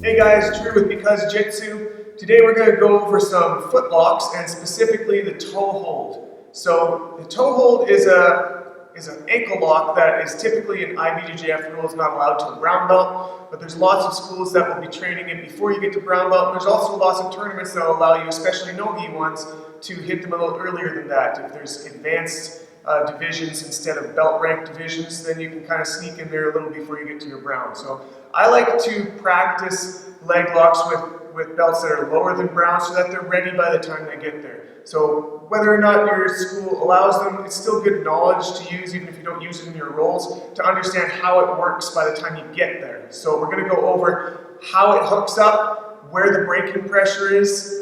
Hey guys, Drew with Because Jiu Jitsu. Today we're going to go over some foot locks and specifically the toe hold. So the toe hold is an ankle lock that is typically in IBJJF rules not allowed to a brown belt, but there's lots of schools that will be training it before you get to brown belt, and there's also lots of tournaments that will allow you, especially no-gi ones, to hit them a little earlier than that. If there's advanced divisions instead of belt rank divisions, then you can kind of sneak in there a little before you get to your brown. So I like to practice leg locks with belts that are lower than brown so that they're ready by the time they get there. So whether or not your school allows them, it's still good knowledge to use, even if you don't use it in your rolls, to understand how it works by the time you get there. So we're going to go over how it hooks up, where the breaking pressure is,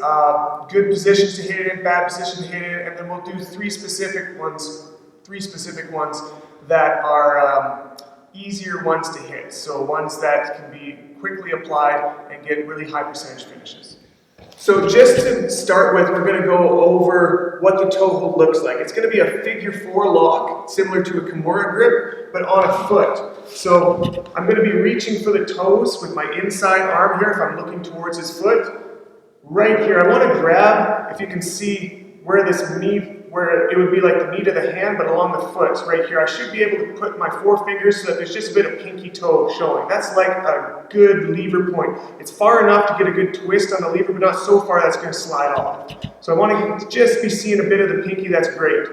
good positions to hit it in, bad positions to hit it, and then we'll do three specific ones that are easier ones to hit. So ones that can be quickly applied and get really high percentage finishes. So just to start with, we're going to go over what the toe hold looks like. It's going to be a figure 4 lock, similar to a Kimura grip, but on a foot. So I'm going to be reaching for the toes with my inside arm here if I'm looking towards his foot. Right here, I want to grab, if you can see where this meet, where it would be like the meat of the hand, but along the foot, right here. I should be able to put my 4 fingers so that there's just a bit of pinky toe showing. That's like a good lever point. It's far enough to get a good twist on the lever, but not so far that's going to slide off. So I want to just be seeing a bit of the pinky, that's great.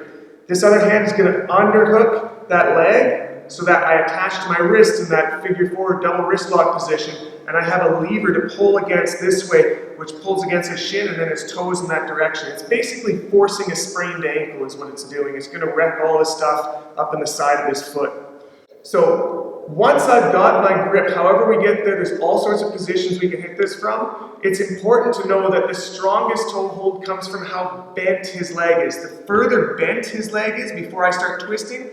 This other hand is going to underhook that leg so that I attach to my wrist in that figure 4 double wrist lock position, and I have a lever to pull against this way, which pulls against his shin and then his toes in that direction. It's basically forcing a sprained ankle is what it's doing. It's going to wreck all this stuff up in the side of his foot. So once I've got my grip, however we get there, there's all sorts of positions we can hit this from. It's important to know that the strongest toe hold comes from how bent his leg is. The further bent his leg is before I start twisting,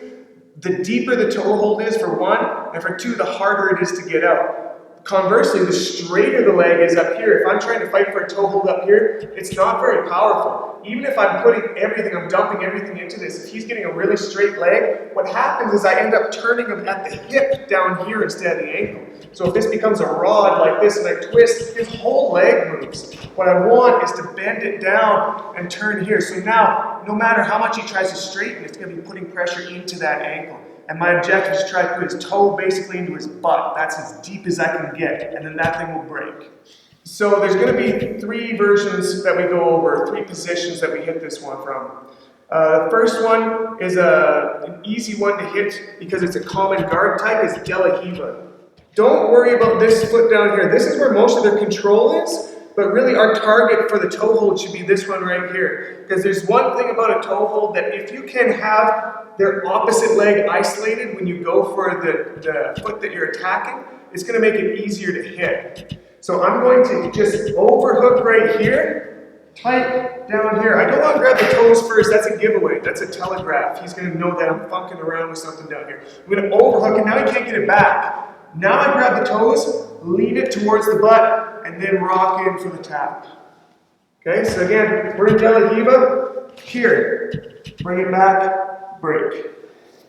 the deeper the toe hold is for one, and for two, the harder it is to get out. Conversely, the straighter the leg is up here. If I'm trying to fight for a toe hold up here, it's not very powerful. Even if I'm putting everything, I'm dumping everything into this, if he's getting a really straight leg, what happens is I end up turning him at the hip down here instead of the ankle. So if this becomes a rod like this and I twist, his whole leg moves. What I want is to bend it down and turn here. So now, no matter how much he tries to straighten, it's going to be putting pressure into that ankle. And my objective is to try to put his toe basically into his butt. That's as deep as I can get, and then that thing will break. So there's going to be 3 versions that we go over, 3 positions that we hit this one from. The first one is an easy one to hit because it's a common guard type, is De La Hiva. Don't worry about this foot down here. This is where most of their control is, but really our target for the toe hold should be this one right here. Because there's one thing about a toe hold that if you can have their opposite leg isolated when you go for the foot that you're attacking, it's going to make it easier to hit. So I'm going to just overhook right here, tight down here. I don't want to grab the toes first, that's a giveaway, that's a telegraph. He's going to know that I'm funking around with something down here. I'm going to overhook and now he can't get it back. Now I grab the toes, lean it towards the butt, and then rock in for the tap. Okay, so again, we're in De La Hiva, here, bring it back, break.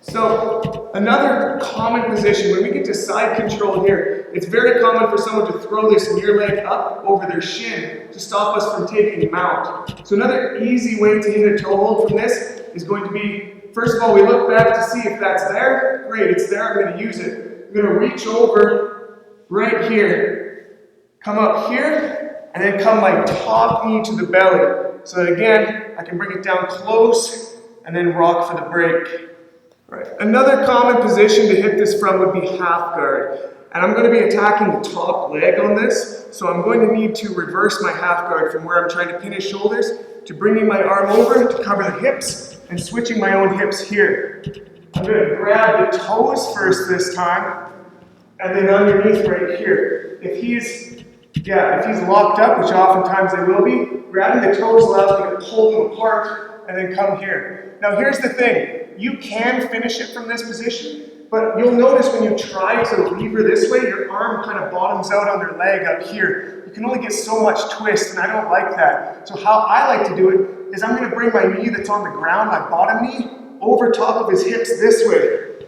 So another common position, when we get to side control here, it's very common for someone to throw this near leg up over their shin to stop us from taking mount. So another easy way to hit a toe hold from this is going to be, first of all, we look back to see if that's there. Great, it's there, I'm going to use it. I'm going to reach over right here, come up here, and then come my top knee to the belly. So that again, I can bring it down close and then rock for the break. Right. Another common position to hit this from would be half guard. And I'm going to be attacking the top leg on this, so I'm going to need to reverse my half guard from where I'm trying to pin his shoulders to bringing my arm over to cover the hips and switching my own hips here. I'm going to grab the toes first this time, and then underneath right here. If he's locked up, which oftentimes they will be, grabbing the toes allows me to pull them apart and then come here. Now here's the thing. You can finish it from this position, but you'll notice when you try to lever this way, your arm kind of bottoms out on their leg up here. You can only get so much twist, and I don't like that. So how I like to do it is I'm going to bring my knee that's on the ground, my bottom knee, over top of his hips this way,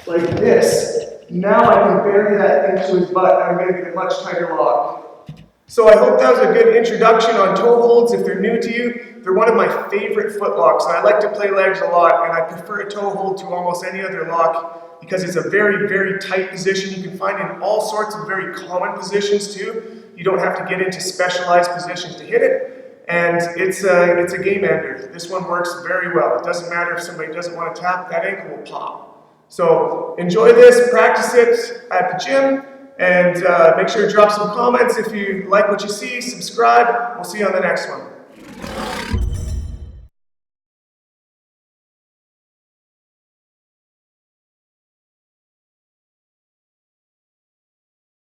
like this. Now I can bury that into his butt, and I'm going to get a much tighter lock. So I hope that was a good introduction on toe holds. If they're new to you, they're one of my favorite foot locks, and I like to play legs a lot, and I prefer a toe hold to almost any other lock because it's a very, very tight position. You can find in all sorts of very common positions too. You don't have to get into specialized positions to hit it, and it's a game ender. This one works very well. It doesn't matter if somebody doesn't want to tap, that ankle will pop. So enjoy this, practice it at the gym, and make sure to drop some comments if you like what you see, subscribe. We'll see you on the next one.